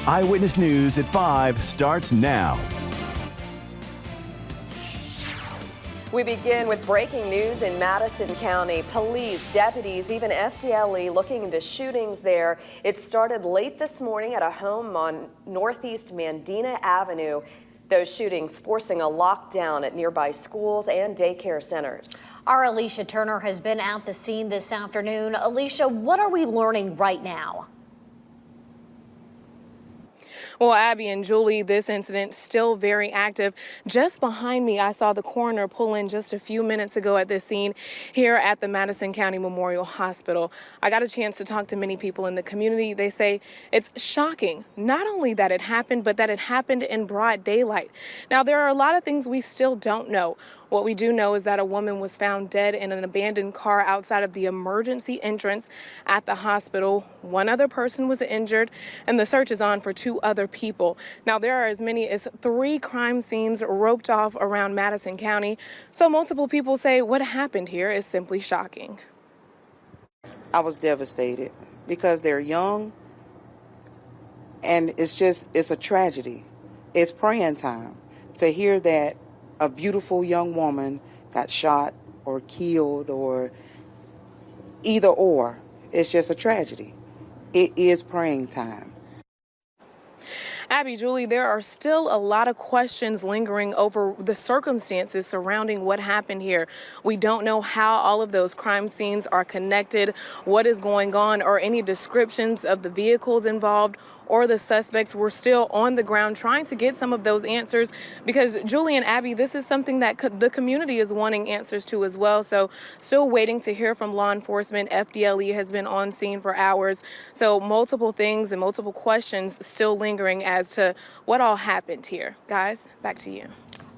Eyewitness News at 5 starts now. We begin with breaking news in Madison County. Police, deputies, even FDLE looking into shootings there. It started late this morning at a home on Northeast Mandina Avenue. Those shootings forcing a lockdown at nearby schools and daycare centers. Our Alicia Turner has been at the scene this afternoon. Alicia, what are we learning right now? Well, Abby and Julie, this incident still very active. Just behind me, I saw the coroner pull in just a few minutes ago at this scene here at the Madison County Memorial Hospital. I got a chance to talk to many people in the community. They say it's shocking, not only that it happened, but that it happened in broad daylight. Now, there are a lot of things we still don't know. What we do know is that a woman was found dead in an abandoned car outside of the emergency entrance at the hospital. One other person was injured, and the search is on for 2 other people. Now, there are as many as 3 crime scenes roped off around Madison County. So multiple people say what happened here is simply shocking. I was devastated because they're young, and it's a tragedy. It's praying time to hear that a beautiful young woman got shot or killed or either or. It's just a tragedy. It is praying time. Abby, Julie, there are still a lot of questions lingering over the circumstances surrounding what happened here. We don't know how all of those crime scenes are connected, what is going on, or any descriptions of the vehicles involved or the suspects. We're still on the ground trying to get some of those answers because, Julie and Abby, this is something that the community is wanting answers to as well. So still waiting to hear from law enforcement. FDLE has been on scene for hours. So multiple things and multiple questions still lingering as to what all happened here. Guys, back to you.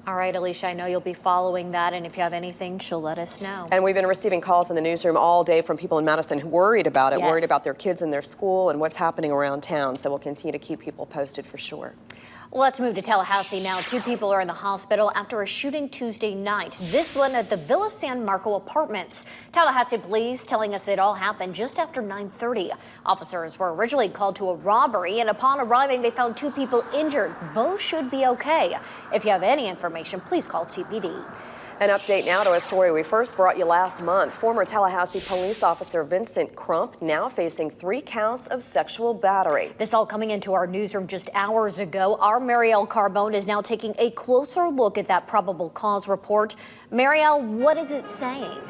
All right, Alicia, I know you'll be following that, and if you have anything, she'll let us know. And we've been receiving calls in the newsroom all day from people in Madison who worried about it, Yes. worried about their kids in their school and what's happening around town. So we'll continue to keep people posted for sure. Let's move to Tallahassee now. 2 people are in the hospital after a shooting Tuesday night. This one at the Villa San Marco Apartments. Tallahassee police telling us it all happened just after 9:30. Officers were originally called to a robbery, and upon arriving, they found 2 people injured. Both should be okay. If you have any information, please call TPD. An update now to a story we first brought you last month. Former Tallahassee police officer Vincent Crump now facing 3 counts of sexual battery. This all coming into our newsroom just hours ago. Our Marielle Carbone is now taking a closer look at that probable cause report. Marielle, what is it saying?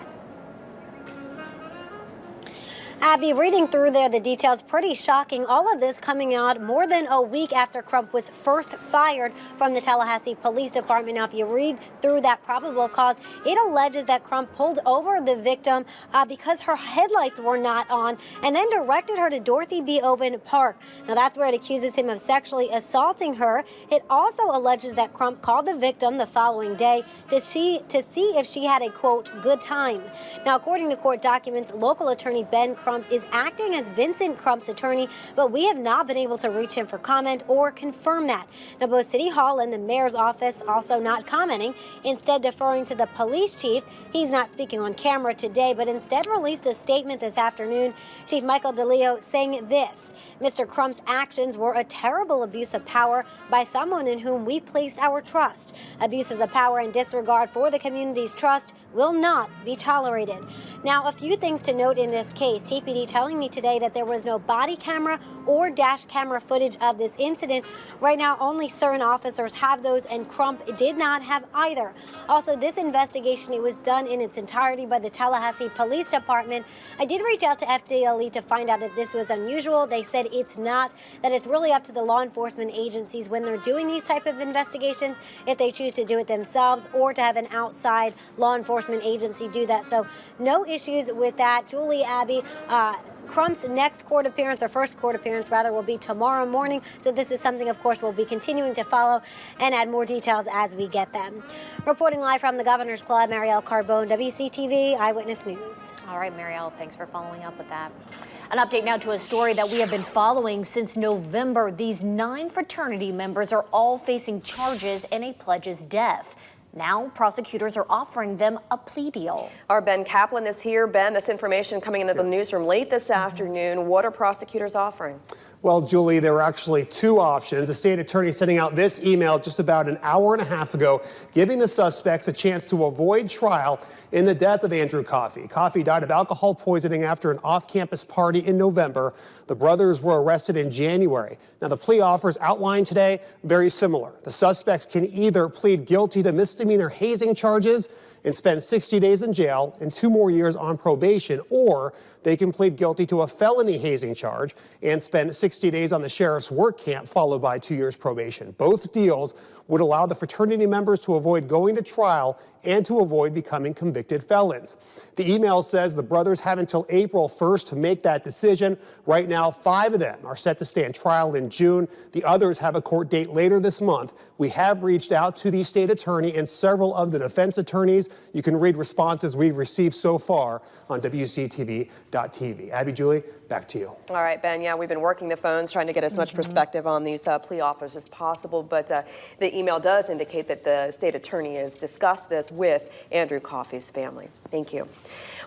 Abby, reading through there, the details pretty shocking. All of this coming out more than a week after Crump was first fired from the Tallahassee Police Department. Now, if you read through that probable cause, it alleges that Crump pulled over the victim because her headlights were not on and then directed her to Dorothy B. Oven Park. Now, that's where it accuses him of sexually assaulting her. It also alleges that Crump called the victim the following day to see if she had a, quote, good time. Now, according to court documents, local attorney Ben Crump is acting as Vincent Crump's attorney, but we have not been able to reach him for comment or confirm that. Now, both City Hall and the mayor's office also not commenting, instead deferring to the police chief. He's not speaking on camera today, but instead released a statement this afternoon. Chief Michael DeLeo saying this: Mr. Crump's actions were a terrible abuse of power by someone in whom we placed our trust. Abuses of power and disregard for the community's trust will not be tolerated. Now, a few things to note in this case. TPD telling me today that there was no body camera or dash camera footage of this incident. Right now, only certain officers have those, and Crump did not have either. Also, this investigation, it was done in its entirety by the Tallahassee Police Department. I did reach out to FDLE to find out if this was unusual. They said it's not, that it's really up to the law enforcement agencies when they're doing these type of investigations, if they choose to do it themselves or to have an outside law enforcement agency do that. So no issues with that. Julie, Abby, Crump's next court appearance, or first court appearance rather, will be tomorrow morning. So this is something, of course, we'll be continuing to follow and add more details as we get them. Reporting live from the Governor's Club, Marielle Carbone, WCTV Eyewitness News. All right, Marielle, thanks for following up with that. An update now to a story that we have been following since November. These 9 fraternity members are all facing charges in a pledge's death. Now, prosecutors are offering them a plea deal. Our Ben Kaplan is here. Ben, this information coming into the newsroom late this afternoon. What are prosecutors offering? Well, Julie, there were actually two options. The state attorney sending out this email just about an hour and a half ago, giving the suspects a chance to avoid trial in the death of Andrew Coffey. Coffey died of alcohol poisoning after an off-campus party in November. The brothers were arrested in January. Now, the plea offers outlined today, very similar. The suspects can either plead guilty to misdemeanor hazing charges and spend 60 days in jail and 2 more years on probation, or they can plead guilty to a felony hazing charge and spend 60 days on the sheriff's work camp, followed by 2 years probation. Both deals would allow the fraternity members to avoid going to trial and to avoid becoming convicted felons. The email says the brothers have until April 1st to make that decision. Right now, 5 of them are set to stand trial in June. The others have a court date later this month. We have reached out to the state attorney and several of the defense attorneys. You can read responses we've received so far on WCTV.tv. Abby, Julie, back to you. All right, Ben. Yeah, we've been working the phones trying to get as much perspective on these plea offers as possible, but the email does indicate that the state attorney has discussed this with Andrew Coffey's family. Thank you.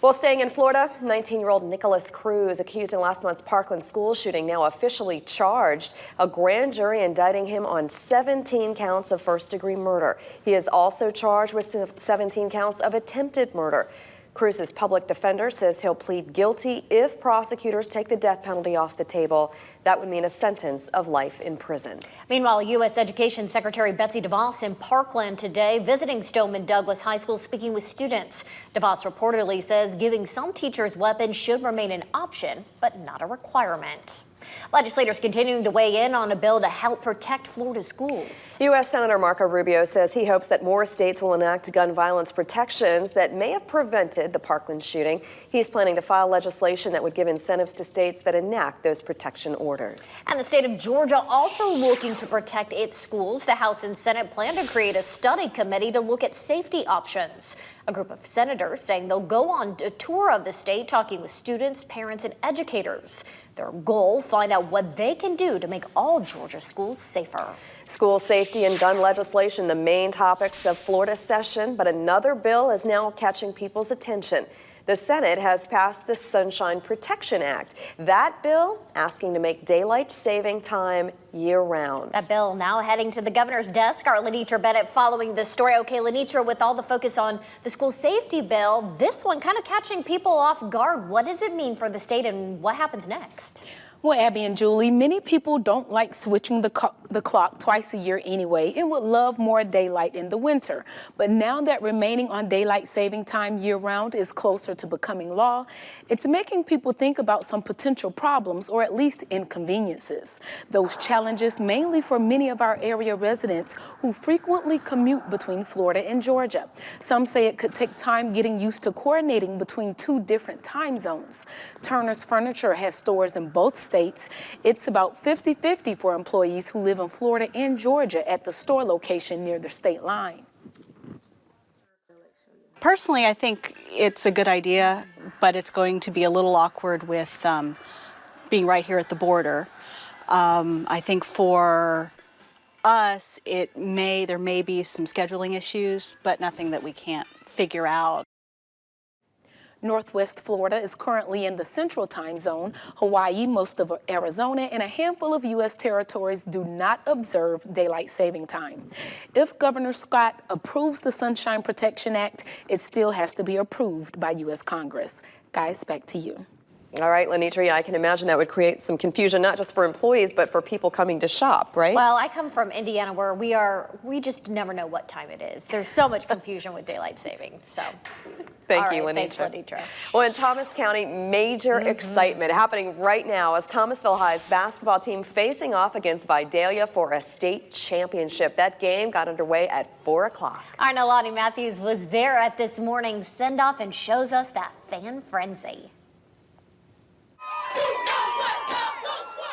Well, staying in Florida, 19-year-old Nicholas Cruz, accused in last month's Parkland school shooting, now officially charged. A grand jury indicting him on 17 counts of first-degree murder. He is also charged with 17 counts of attempted murder. Cruz's public defender says he'll plead guilty if prosecutors take the death penalty off the table. That would mean a sentence of life in prison. Meanwhile, U.S. Education Secretary Betsy DeVos in Parkland today, visiting Stoneman Douglas High School, speaking with students. DeVos reportedly says giving some teachers weapons should remain an option, but not a requirement. Legislators continuing to weigh in on a bill to help protect Florida schools. U.S. Senator Marco Rubio says he hopes that more states will enact gun violence protections that may have prevented the Parkland shooting. He's planning to file legislation that would give incentives to states that enact those protection orders. And the state of Georgia also looking to protect its schools. The House and Senate plan to create a study committee to look at safety options. A group of senators saying they'll go on a tour of the state, talking with students, parents, and educators. Their goal, find out what they can do to make all Georgia schools safer. School safety and gun legislation, the main topics of Florida's session, but another bill is now catching people's attention. The Senate has passed the Sunshine Protection Act. That bill asking to make daylight saving time year-round. That bill now heading to the governor's desk. Our Lenitra Bennett following this story. Okay, Lenitra, with all the focus on the school safety bill, this one kind of catching people off guard. What does it mean for the state and what happens next? Well, Abby and Julie, many people don't like switching the clock twice a year anyway and would love more daylight in the winter. But now that remaining on daylight saving time year-round is closer to becoming law, it's making people think about some potential problems or at least inconveniences. Those challenges mainly for many of our area residents who frequently commute between Florida and Georgia. Some say it could take time getting used to coordinating between 2 different time zones. Turner's Furniture has stores in both states. It's about 50-50 for employees who live in Florida and Georgia at the store location near the state line. Personally, I think it's a good idea, but it's going to be a little awkward with being right here at the border. I think for us, there may be some scheduling issues, but nothing that we can't figure out. Northwest Florida is currently in the central time zone. Hawaii, most of Arizona, and a handful of U.S. territories do not observe daylight saving time. If Governor Scott approves the Sunshine Protection Act, it still has to be approved by U.S. Congress. Guys, back to you. All right, Lenitra, I can imagine that would create some confusion, not just for employees, but for people coming to shop, right? Well, I come from Indiana where we just never know what time it is. There's so much confusion with daylight saving, so. Thank you, Lenitra. Thanks, Lenitra. Well, in Thomas County, major excitement happening right now as Thomasville High's basketball team facing off against Vidalia for a state championship. That game got underway at 4 o'clock. Our Nalani Matthews was there at this morning's send-off and shows us that fan frenzy.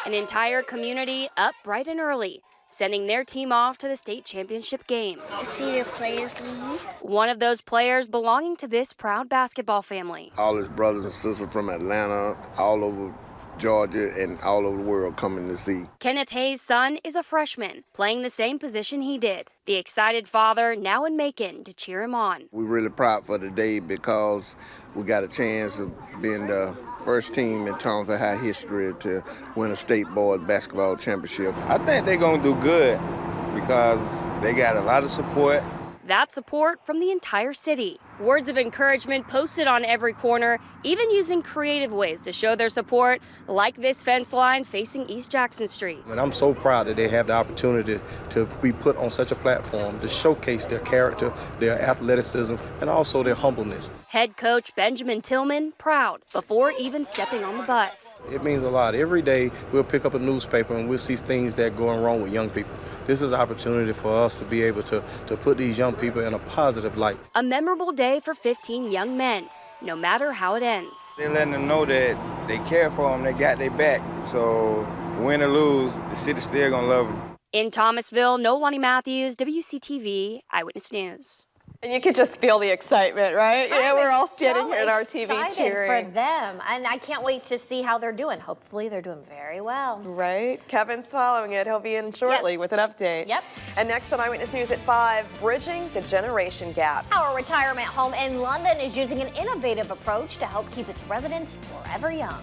An entire community up bright and early, sending their team off to the state championship game. Senior Players League. One of those players belonging to this proud basketball family. All his brothers and sisters from Atlanta, all over Georgia, and all over the world coming to see. Kenneth Hayes' son is a freshman, playing the same position he did. The excited father now in Macon to cheer him on. We're really proud for the day because we got a chance of being the first team in terms of high history to win a state board basketball championship. I think they're going to do good because they got a lot of support. That support from the entire city. Words of encouragement posted on every corner, even using creative ways to show their support, like this fence line facing East Jackson Street. And I'm so proud that they have the opportunity to be put on such a platform to showcase their character, their athleticism, and also their humbleness. Head coach Benjamin Tillman proud before even stepping on the bus. It means a lot. Every day we'll pick up a newspaper and we'll see things that are going wrong with young people. This is an opportunity for us to be able to put these young people in a positive light. A memorable day for 15 young men, no matter how it ends. They're letting them know that they care for them, they got their back. So win or lose, the city's still gonna love them. In Thomasville, Nolani Matthews, WCTV, Eyewitness News. And you could just feel the excitement, right? Yeah, we're all sitting here at our TV cheering. For them, and I can't wait to see how they're doing. Hopefully they're doing very well. Right? Kevin's following it. He'll be in shortly with an update. Yep. And next on Eyewitness News at 5, bridging the generation gap. Our retirement home in London is using an innovative approach to help keep its residents forever young.